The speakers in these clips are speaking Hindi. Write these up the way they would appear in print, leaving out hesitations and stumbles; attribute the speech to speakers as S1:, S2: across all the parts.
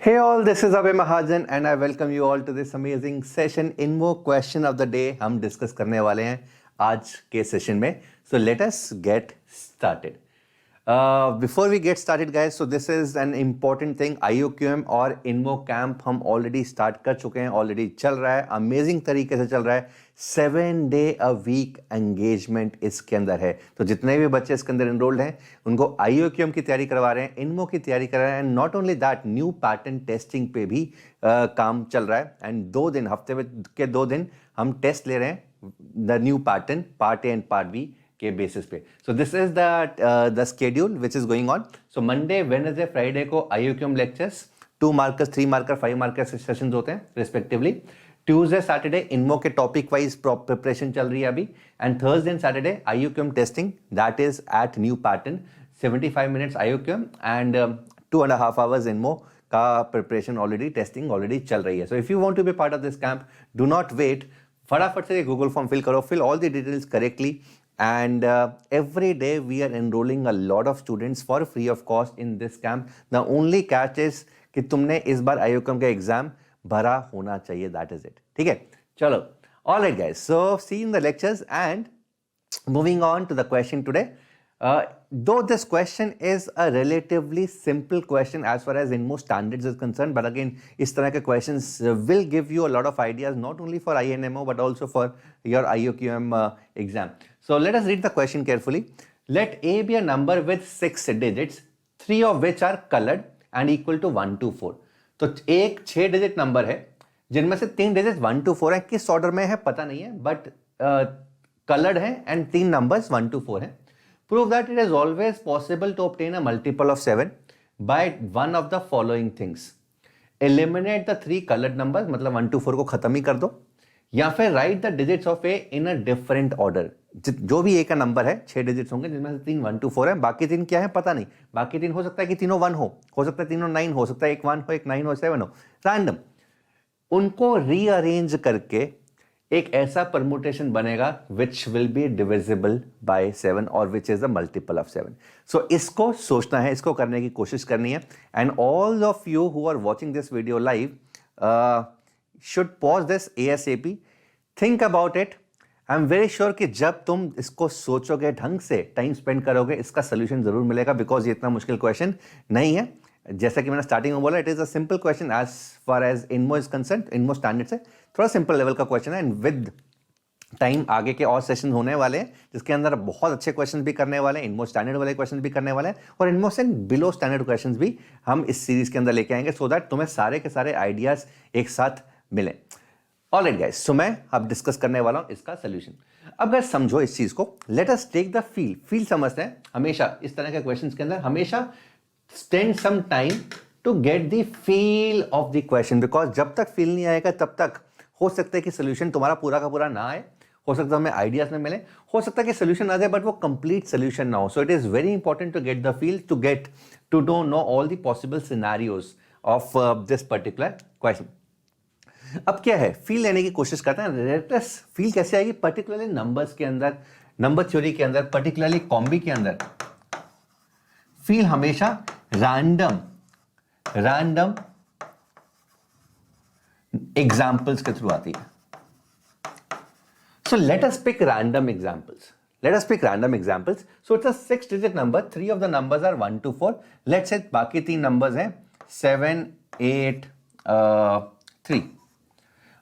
S1: Hey all, this is Abhay Mahajan and I welcome you all to this amazing session. InMo question of the day हम डिस्कस करने वाले हैं आज के सेशन में. So let us get started. Before we get started guys, so this is an important thing. IOQM और InMo कैंप हम ऑलरेडी स्टार्ट कर चुके हैं, ऑलरेडी चल रहा है, अमेजिंग तरीके से चल रहा है. 7 डे अ वीक एंगेजमेंट इसके अंदर है. तो जितने भी बच्चे इसके अंदर एनरोल्ड हैं उनको IOQM की तैयारी करवा रहे हैं, InMo की तैयारी करा रहे हैं. And not only that, new pattern testing पे भी काम चल रहा है. एंड 2 दिन, हफ्ते में के 2 दिन हम टेस्ट ले रहे हैं the new pattern part A and part B के बेसिस पे. So this is the schedule which is going on. So Monday, Wednesday, Friday को IOQM lectures, 2 markers, 3 marker, 5 marker sessions होते हैं रिस्पेक्टिवली. ट्यूसडे सैटरडे InMo के टॉपिक वाइज प्रिपरेशन चल रही है अभी. And Thursday and Saturday IOQM testing, that is at new pattern. 75 minutes IOQM and 2.5 hours InMo का प्रिपरेशन ऑलरेडी, टेस्टिंग ऑलरेडी चल रही है. So if you want to be part of this camp, do not wait, फटाफट से गूगल फॉर्म फिल करो, fill all the details correctly. And every day we are enrolling a lot of students for free of cost in this camp. The only catch is कि तुमने इस बार IOQM का एग्जाम भरा होना चाहिए. That is it. ठीक है, चलो. All right guys, so see you in the lectures and moving on to the question today. Though this question is a relatively simple question as far as InMo standards is concerned, but again इस तरह के questions will give you a lot of ideas not only for INMO but also for your IOQM exam. So let us read the question carefully. Let A be a number with 6 digits, 3 of which are colored and equal to 1 to 4. तो एक 6 डिजिट नंबर है जिनमें से 3 डिजिट 1 to 4 है. किस ऑर्डर में है पता नहीं है, बट कलर्ड है एंड 3 नंबर्स 1 to 4 है. Prove that it is always possible to obtain a multiple of 7 by one of the following things. Eliminate the 3 colored numbers, मतलब 1 to 4 को खत्म ही कर दो, या फिर write the digits of A in a different order. जो भी A का नंबर है 6 डिजिट्स होंगे जिनमें से 3 1 to 4 है, बाकी 3 क्या है पता नहीं. बाकी 3 हो सकता है कि तीनों 1 हो सकता है तीनों 9 हो सकता है एक 1 हो, एक 9 हो, 7 हो, रैंडम. उनको रीअरेंज करके एक ऐसा परमुटेशन बनेगा which will be divisible by 7 और which is the multiple of 7. So इसको सोचना है, इसको करने की कोशिश करनी है. And all of you who are watching this video live should pause this ASAP, think about it. I am very sure कि जब तुम इसको सोचोगे, ढंग से टाइम स्पेंड करोगे, इसका सोल्यूशन जरूर मिलेगा, बिकॉज ये इतना मुश्किल क्वेश्चन नहीं है. जैसा कि मैंने स्टार्टिंग में बोला, it is a simple question as far as InMo is concern. InMo standard से थोड़ा सिंपल लेवल का क्वेश्चन है. एंड विद टाइम आगे के और सेशन होने वाले हैं जिसके अंदर बहुत अच्छे क्वेश्चन भी करने वाले हैं, InMo स्टैंडर्ड वाले क्वेश्चन भी करने वाले हैं, और InMo से बिलो स्टैंडर्ड क्वेश्चन भी हम इस सीरीज के अंदर लेके आएंगे, सो दैट तुम्हें सारे के सारे आइडियाज एक साथ मिले. ऑलराइट गाइस, सो मैं अब डिस्कस करने वाला हूं इसका सोल्यूशन. अब गाइस समझो इस चीज को, let us take the feel समझते हैं. हमेशा इस तरह के क्वेश्चंस के अंदर हमेशा spend some time to get the feel of the question, because जब तक फील नहीं आएगा तब तक हो सकता है कि सोल्यूशन तुम्हारा पूरा का पूरा ना आए, हो सकता है हमें आइडियाज ना मिले, हो सकता है कि सोल्यूशन आ जाए बट वो कंप्लीट सोल्यूशन ना हो. So it is very important to get the feel, to know all the possible scenarios of this particular question. अब क्या है, फील लेने की कोशिश करते हैं. फील कैसे आएगी? पर्टिकुलरली नंबर्स के अंदर, नंबर थ्योरी के अंदर, पर्टिकुलरली कॉम्बी के अंदर फील हमेशा रैंडम एग्जाम्पल्स के थ्रू आती है. So let us pick random examples. So it's a 6 digit number, 3 of the numbers are 1 to 4. Let's say बाकी 3 नंबर्स हैं 7 8 3.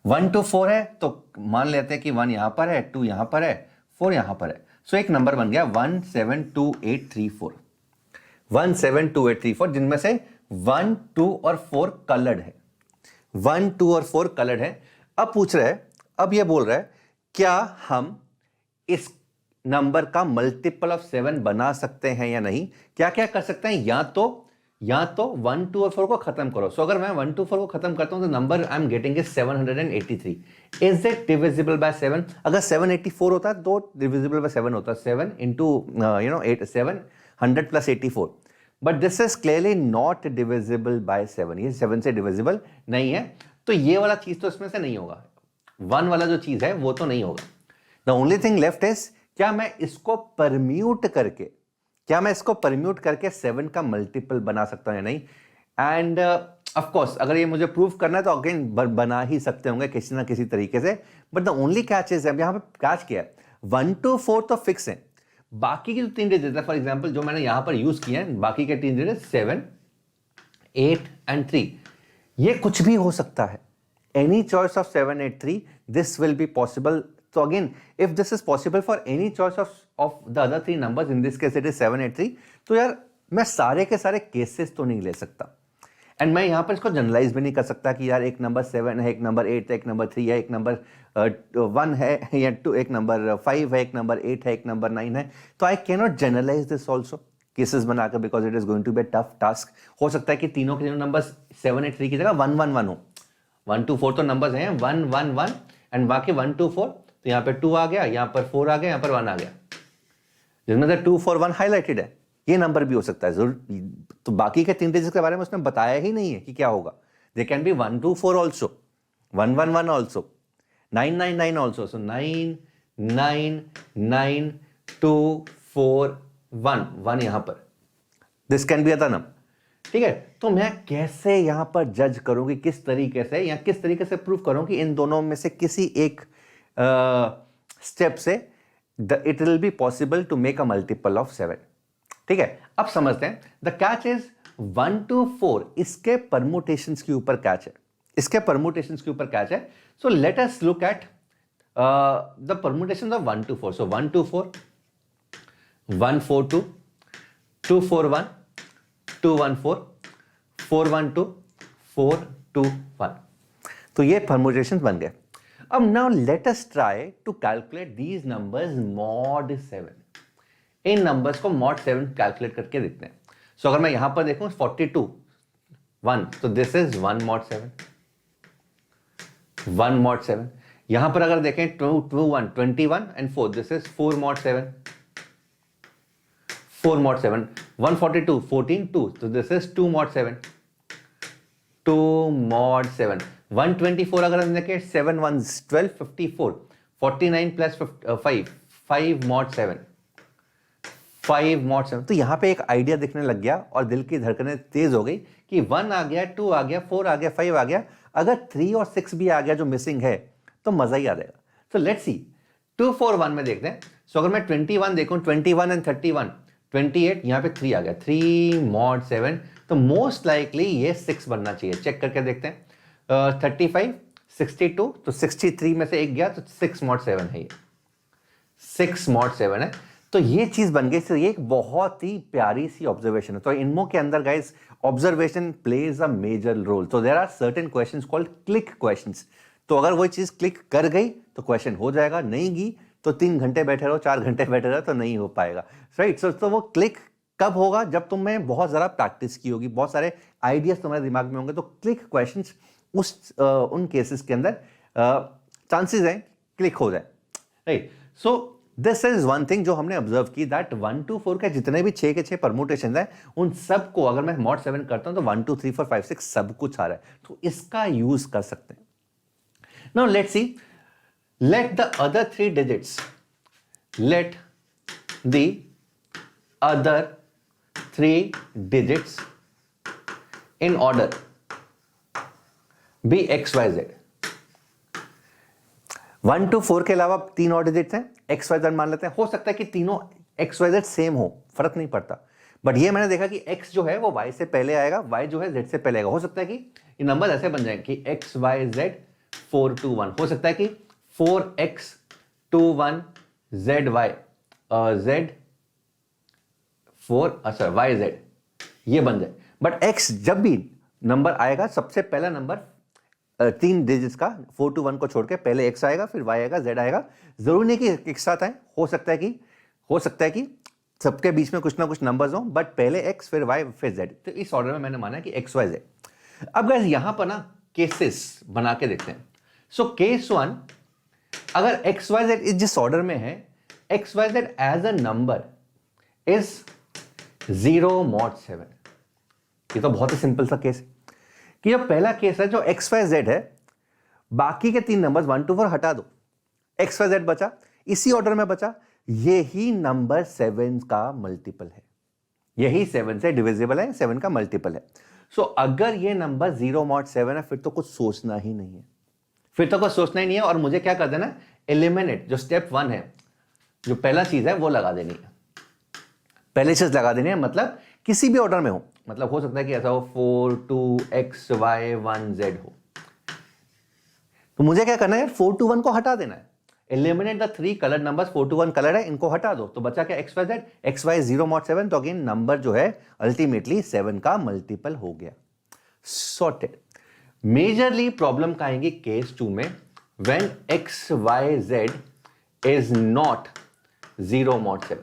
S1: 1 to 4 है तो मान लेते हैं कि 1 यहां पर है, 2 यहां पर है, 4 यहां पर है. सो एक नंबर बन गया 1 7 2 8 3 4. 1 7 2 8 3 4, जिनमें से 1 2 और 4 कलर्ड है. 1 2 और 4 कलर्ड है. अब पूछ रहा है, अब ये बोल रहा है क्या हम इस नंबर का मल्टीपल ऑफ 7 बना सकते हैं या नहीं. क्या क्या कर सकते हैं? या तो 1 2 और 4 को खत्म करो. सो अगर मैं 1 2 4 को खत्म करता हूं तो number I am getting is 783. Is it divisible by 7? अगर 784 होता तो डिविजिबल बाय 7 होता. 7 into 700 plus 84. But this is clearly not divisible by 7. ये 7 से डिविजिबल नहीं है, तो ये वाला चीज तो इसमें से नहीं होगा. 1 वाला जो चीज है वो तो नहीं होगा. The only thing left is, क्या मैं इसको परम्यूट करके 7 का मल्टीपल बना सकता हूं या नहीं. एंड ऑफ कोर्स अगर ये मुझे प्रूव करना है तो अगेन बना ही सकते होंगे किसी ना किसी तरीके से, but the only catch is, यहाँ पे कैच क्या है, 1 to 4 तो फिक्स है, बाकी की जो 3 डिजिट है, फॉर एग्जांपल जो मैंने यहां पर यूज किया है, बाकी के 3 डिजिट 7, 8 and 3, ये कुछ भी हो सकता है, any choice of 7, 8, 3, this will be possible. So again, if this is possible for any choice of the other 3 numbers, in this case it is 7, 8, 3, तो यार मैं सारे के सारे केसेस तो नहीं ले सकता, एंड मैं यहाँ पर इसको जनरलाइज भी नहीं कर सकता कि यार एक नंबर 7 है, एक नंबर 8 है, एक नंबर 3 है, एक नंबर 1 है या 2, एक नंबर 5 है, एक नंबर 8 है, एक नंबर 9 है. तो I can not generalize this also cases बनाकर, because it is going to be tough task. हो सकता है कि तीनों के तीनों नंबर 7, 8, 3 की जगह 1, 1, 1 हो. 1 to 4 तो नंबर्स हैं, 1, 1, 1 एंड बाकी 1 to 4, तो यहाँ पे 2 आ गया, यहाँ पर 4 आ गया, यहाँ पर 1 आ गया, जिसमें से 2, 4, 1 हाईलाइटेड है. ये नंबर भी हो सकता है जरूर. तो बाकी के 3 डिजिट के बारे में उसने बताया ही नहीं है कि क्या होगा. They can be 1, 2, 4 also, 1, 1, 1 also, 9, 9, 9 also. So 9, 9, 9, 2, 4, 1, 1 यहां पर. This can be other number. ठीक है, तो मैं कैसे यहां पर जज करूं कि किस तरीके से या किस तरीके से प्रूव करूं कि इन दोनों में से किसी एक स्टेप से it will be possible to make a multiple of 7. ठीक है, अब समझते हैं. द कैच इज 1 to 4, इसके परमुटेशंस के ऊपर कैच है, इसके परमुटेशंस के ऊपर कैच है. So let us look at the permutations of 1 to 4. So 1 to 4, 1, 4, 2, 2, 4, 1, 2, 1, 4, 4, 1, 2, 4, 2, 1. तो ये परमुटेशंस बन गए. अब now let us try to calculate these numbers mod 7. इन नंबर्स को mod 7 कैलकुलेट करके देखते हैं. सो अगर मैं यहां पर देखूं 42, 1, तो दिस इज 1 mod 7, 1 mod 7. यहां पर अगर देखें 2, 2, 1, 21 and 4, this is 4 mod 7, 4 mod 7. 142, 14, 2, तो दिस इज 2 mod 7, 2 mod 7. 124 अगर हम देखें 7, 1, 12, 54, 49 प्लस 5, 5 mod 7, 5 mod 7. तो यहां पे एक आइडिया दिखने लग गया और दिल की धड़कनें तेज हो गई कि 1 आ गया, 2 आ गया, 4 आ गया, 5 आ गया. अगर 3 और 6 भी आ गया जो मिसिंग है तो मजा ही आ जाएगा. सो लेट्स सी 2, 4, 1 में देखते हैं. सो अगर मैं 21 देखूं, 21 एंड 31, 28, यहां पे 3 आ गया, 3 mod 7. तो मोस्ट लाइकली ये 6 बनना चाहिए. चेक करके देखते हैं. 35, 62, तो 63 में से एक गया, तो 6 mod 7 है ये, 6 mod 7 है. तो ये चीज बन गई. तो ये एक बहुत ही प्यारी सी ऑब्जर्वेशन है. तो इनमो के अंदर guys observation plays a major role. तो there are certain questions called click questions. तो अगर वो चीज क्लिक कर गई तो क्वेश्चन हो जाएगा, नहीं गई तो 3 घंटे बैठे रहो, 4 घंटे बैठे रहो तो नहीं हो पाएगा. राइट. तो वो क्लिक कब होगा? जब तुमने बहुत ज़्यादा प्रैक्टिस की होगी, बहुत सारे आइडियाज तुम्हारे दिमाग में होंगे. तो क्लिक क्वेश्चंस उन केसेस के अंदर चांसेस हैं क्लिक हो जाए. Right. So this is one thing जो हमने ऑब्जर्व की, दैट 1 to 4 के जितने भी 6 के 6 परमुटेशन है, उन सब को अगर मैं mod 7 करता हूं तो 1, 2, 3, 4, 5, 6 सब कुछ आ रहा है. तो इसका यूज कर सकते हैं. Now let's see, late the other 3 digits, late the other 3 digits in order be x, y, z. 1 to 4 के अलावा 3 और डिजिट्स हैं, x, y, z मान लेते हैं. हो सकता है कि तीनों x, y, z सेम हो, फर्क नहीं पड़ता. बट ये मैंने देखा कि x जो है वो y से पहले आएगा, y जो है z से पहले आएगा. हो सकता है कि ये नंबर ऐसे बन जाएंगे कि x, y, z 4, 2, 1. हो सकता है कि 4x 2, 1 z, y z 4 y, z ये बन जाए. बट x जब भी नंबर आएगा, सबसे पहला नंबर 3 डिजिट्स का 4 to 1 को छोड़ के पहले x आएगा, फिर y आएगा, z आएगा. जरूरी नहीं कि एक साथ आए. हो सकता है कि सबके बीच में कुछ ना कुछ नंबर्स हो, बट पहले x फिर y फिर z. तो इस ऑर्डर में मैंने माना कि x, y, z. अब गाइस यहां पर ना केसेस बना के देखते हैं. सो केस 1, अगर x, y, z जिस ऑर्डर में है, x, y, z as a number is 0 mod 7. ये तो बहुत ही सिंपल सा केस है कि जो पहला केस है, जो x, y, z है, बाकी के 3 नंबर्स 1 to 4 हटा दो, x, y, z बचा, इसी ऑर्डर में बचा. यही नंबर 7 का मल्टीपल है, यही 7 से डिविजिबल है, 7 का मल्टीपल है. सो अगर ये नंबर 0.7 है फिर तो कुछ सोचना ही नहीं है, फिर तो कुछ सोचना ही नहीं है। और मुझे क्या कर देना, एलिमिनेट, जो स्टेप 1 है, जो पहला चीज है वो लगा देनी है, पहले चीज लगा देनी है। मतलब किसी भी ऑर्डर में हो, मतलब हो सकता है कि ऐसा हो 4 2 x y 1 z हो, तो मुझे क्या करना है, 4 to 1 को हटा देना है। Eliminate the 3 coloured numbers, 4 to 1 colour है, इनको हटा दो, तो बचा क्या, x y z, x y 0.7, तो अगेन नंबर जो है अल्टीमेटली 7 का मल्टीपल हो गया। सॉर्टेड। मेजरली प्रॉब्लम का आएंगी केस 2 में, when x y z is not 0.7।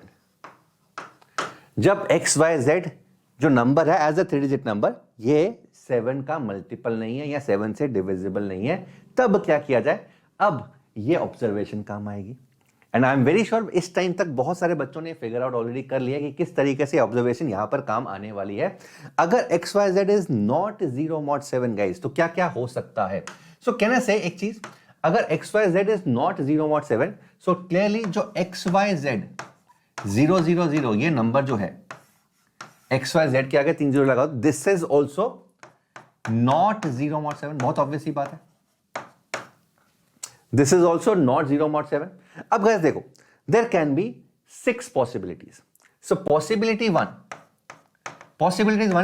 S1: जब x y z जो नंबर है एज अ 3 डिजिट नंबर, ये 7 का मल्टीपल नहीं है या 7 से डिविजिबल नहीं है, तब क्या किया जाए, अब ये ऑब्जर्वेशन काम आएगी। And I am very sure इस टाइम तक बहुत सारे बच्चों ने फिगर आउट ऑलरेडी कर लिया कि किस तरीके से ऑब्जर्वेशन यहां पर काम आने वाली है। अगर x y z is not 0.7 guys, तो क्या क्या हो सकता है। सो कैन आई से एक चीज, अगर x y z is not 0.7, so clearly जो एक्स वाई जेड 000 ये नंबर जो है, एक्स वाई जेड के आगे 3 0 लगाओ, दिस इज ऑल्सो नॉट 0.7, बहुत ऑब्वियस ही बात है। This is also not 0.7। अब गाइस देखो, there can be 6 possibilities. So possibility 1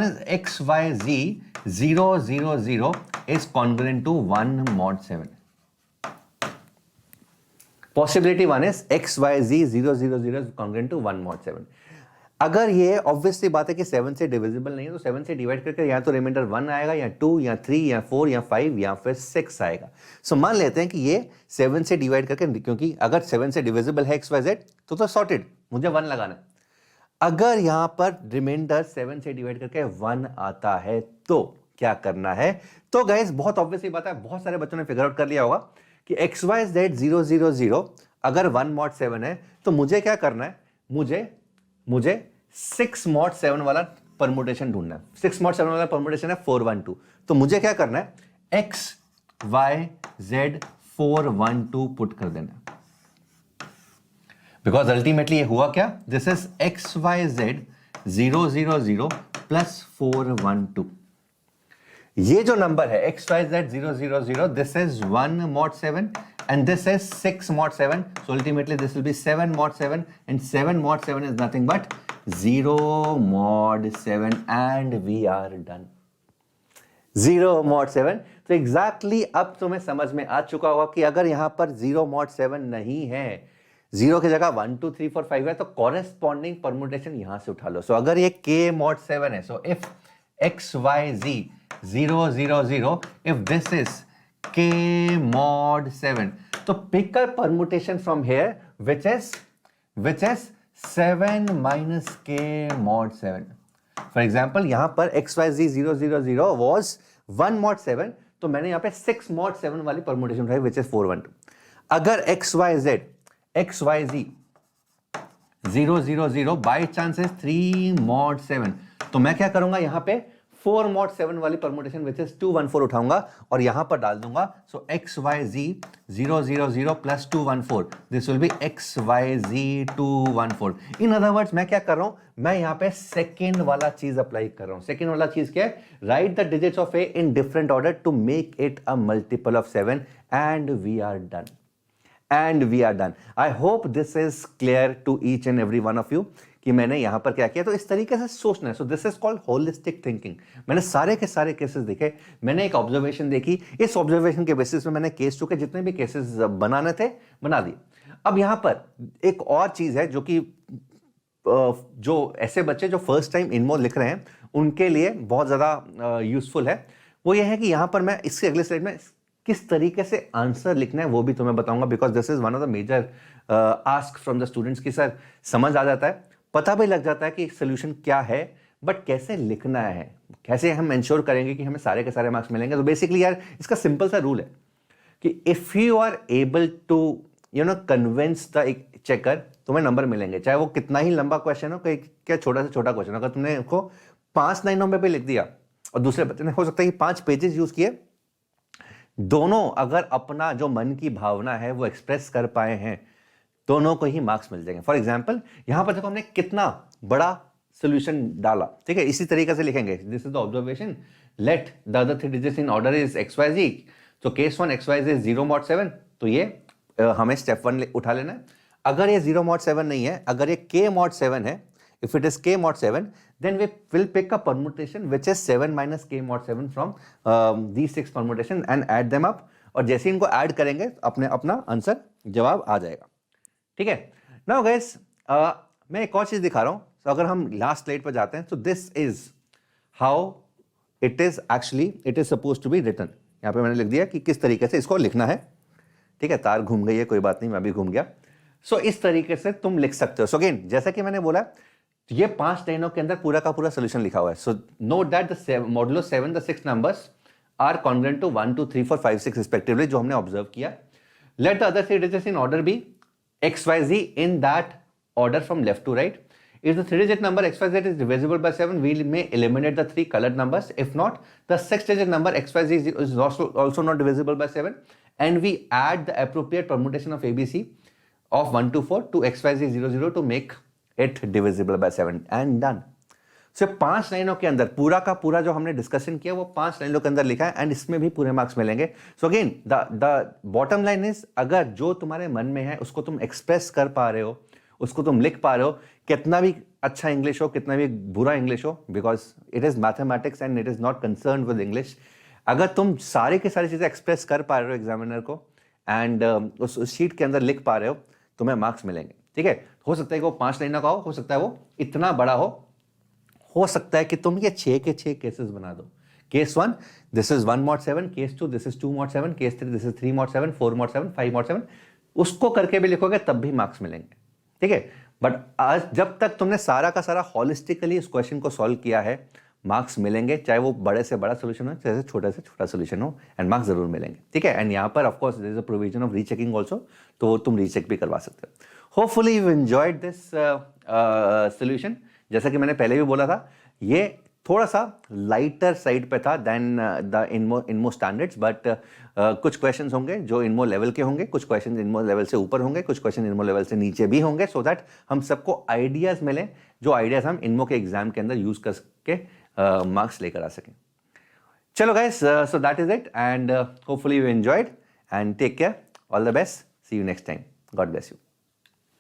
S1: is x y z 000 is congruent to 1.7। Possibility 1 is x y z 000 is congruent to 1.7। अगर ये ऑब्वियसली बात है कि 7 से डिविजिबल नहीं है, तो 7 से डिवाइड करके या तो रिमाइंडर 1 आएगा या 2 या 3 या 4 या 5 या फिर 6 आएगा। सो मान लेते हैं कि ये 7 से डिवाइड करके, क्योंकि अगर 7 से डिविजिबल है एक्स वाई जेड तो सॉर्टेड, मुझे 1 लगाना है। अगर यहां पर रिमाइंडर 7 से डिवाइड करके 1 आता है तो क्या करना है। तो गाइस बहुत ऑब्वियसली बात है, बहुत सारे बच्चों ने फिगर आउट कर लिया होगा कि एक्स वाई जेड 000 अगर 1.7 है, तो मुझे क्या करना है, मुझे 6.7 वाला परमुटेशन ढूंढना है। 6.7 वाला परमुटेशन है 412, तो मुझे क्या करना है, एक्स वाई जेड 412 पुट कर देना, बिकॉज अल्टीमेटली ये हुआ क्या, this is x y z 000 plus 412। ये जो नंबर है x y z 000, this is 1.7 and this is 6.7, so ultimately this will be 7.7, and 7.7 is nothing but 0.7, and we are done. 0.7। तो एग्जैक्टली अब तुम्हें समझ में आ चुका होगा कि अगर यहां पर 0.7 नहीं है, 0 की जगह 1 2 3 4 5 है, तो कॉरेस्पॉन्डिंग परमुटेशन यहां से उठा लो। सो अगर ये k.7 है, so if x y z 000, if this is k.7, तो pick a permutation from here which is 7 minus k.7. For example, यहां पर xyz 000 was 1.7, तो मैंने यहां पे 6.7 वाली परमुटेशन उठाई which is 412। अगर xyz 000 बाई चांस है 3.7, तो मैं क्या करूंगा, यहां पे 4.7 वाली परमुटेशन विच इज 214 उठाऊंगा और यहां पर डाल दूंगा। So x y z 000 plus 214, this will be x y z 214। In other words मैं क्या कर रहा हूं, मैं यहां पे सेकेंड वाला चीज अप्लाई कर रहा हूं। सेकेंड वाला चीज क्या है, write the digits of a in different order to make it a multiple of 7, and we are done. I hope this is clear to each and every one of you कि मैंने यहां पर क्या किया। तो इस तरीके से सोचना है। सो this is called holistic thinking. मैंने सारे के सारे केसेस देखे, मैंने एक ऑब्जर्वेशन देखी, इस ऑब्जर्वेशन के बेसिस पे मैंने केस 2 के जितने भी केसेस बनाने थे बना दिए। अब यहां पर एक और चीज है जो कि जो ऐसे बच्चे जो फर्स्ट टाइम इनमो लिख रहे हैं उनके लिए बहुत ज्यादा यूजफुल है। वो ये है कि यहां पर मैं इसके अगले स्लाइड में किस तरीके से आंसर लिखना है वो भी तुम्हें बताऊंगा, because this is one of the major ask from the students की सर समझ आ जाता है, पता भी लग जाता है कि सोल्यूशन क्या है, बट कैसे लिखना है, कैसे हम इंश्योर करेंगे कि हमें सारे के सारे मार्क्स मिलेंगे। तो बेसिकली यार इसका सिंपल सा रूल है कि if you are able to convince the checker, तुम्हें नंबर मिलेंगे, चाहे वो कितना ही लंबा क्वेश्चन हो, क्या छोटा से छोटा क्वेश्चन। अगर तुमने उसको 5 लाइनों में भी लिख दिया और दूसरे बच्चे ने हो सकता है कि 5 पेजेस यूज किए, दोनों अगर अपना जो मन की भावना है वो एक्सप्रेस कर पाए हैं, दोनों को ही मार्क्स मिल जाएंगे। फॉर एग्जाम्पल यहां पर देखो हमने कितना बड़ा सोल्यूशन डाला, ठीक है, इसी तरीके से लिखेंगे, this is the observation, late the other 3 digits in order is XYZ, तो केस 1 XYZ इज 0 mod 7, तो ये हमें स्टेप 1 उठा लेना है। अगर ये 0 mod 7 नहीं है, अगर ये K mod 7 है, if it is K mod 7, then we will pick a permutation which is 7 minus K mod 7 from these 6 permutation and add them up, और जैसे इनको ऐड करेंगे अपना आंसर जवाब आ जाएगा, ठीक है। नाउ गाइस मैं एक और चीज दिखा रहा हूं, तो अगर हम लास्ट स्लाइड पर जाते हैं, तो this is how it is actually, it is suppose to be written. यहाँ पे मैंने लिख दिया कि किस तरीके से इसको लिखना है, ठीक है। तार घूम गई है, कोई बात नहीं, मैं भी घूम गया। सो इस तरीके से तुम लिख सकते हो। सो अगेन, जैसा कि मैंने बोला, ये 5 लाइनों के अंदर पूरा का पूरा सोल्यूशन लिखा हुआ है। So note that the modulo 7 the 6 numbers are congruent to 1 2 3 4 5 6 respectively, जो हमने ऑब्जर्व किया। Let the other 3 digits in order be XYZ in that order from left to right. If the 3-digit number XYZ is divisible by 7, we may eliminate the 3 colored numbers. If not, the 6-digit number XYZ is also not divisible by 7, and we add the appropriate permutation of ABC of 1 to 4 to XYZ 00 to make it divisible by 7, and done. So 5 लाइनों के अंदर पूरा का पूरा जो हमने डिस्कशन किया वो 5 लाइनों के अंदर लिखा है, एंड इसमें भी पूरे मार्क्स मिलेंगे। So again the bottom line is, अगर जो तुम्हारे मन में है उसको तुम एक्सप्रेस कर पा रहे हो, उसको तुम लिख पा रहे हो, कितना भी अच्छा इंग्लिश हो, कितना भी बुरा इंग्लिश हो, because it is mathematics and it is not concern with English, अगर तुम सारी की सारी चीजें एक्सप्रेस कर पा रहे हो एग्जामिनर को, एंड उस शीट के अंदर लिख पा रहे हो, तुम्हें मार्क्स मिलेंगे, ठीक है। हो सकता है कि वो 5 लाइनों का हो सकता है वो इतना बड़ा हो सकता है कि तुम ये 6 के 6 केसेस बना दो। Case 1 this is 1 mod 7, case 2 this is 2 mod 7, case 3 this is 3 mod 7, 4 mod 7, 5 mod 7, उसको करके भी लिखोगे तब भी मार्क्स मिलेंगे, ठीक है। बट आज जब तक तुमने सारा का सारा हॉलिस्टिकली इस क्वेश्चन को सॉल्व किया है, मार्क्स मिलेंगे, चाहे वो बड़े से बड़ा सोल्यूशन हो, चाहे छोटा से छोटा सोल्यूशन हो, एंड मार्क्स जरूर मिलेंगे, ठीक है। एंड यहाँ पर of course there is a provision of rechecking also, तो तुम रीचेक भी करवा सकते हो। Hopefully you enjoyed this solution. जैसा कि मैंने पहले भी बोला था, ये थोड़ा सा लाइटर साइड पे था देन द इनमो स्टैंडर्ड्स, बट कुछ क्वेश्चंस होंगे जो इनमो लेवल के होंगे, कुछ क्वेश्चंस इनमो लेवल से ऊपर होंगे, कुछ क्वेश्चन इनमो लेवल से नीचे भी होंगे, सो दैट हम सबको आइडियाज मिले, जो आइडियाज हम इनमो के एग्जाम के अंदर यूज करके मार्क्स लेकर आ सकें। चलो guys, so that is it, and hopefully you enjoyed, and take care, all the best, see you next time, God bless you.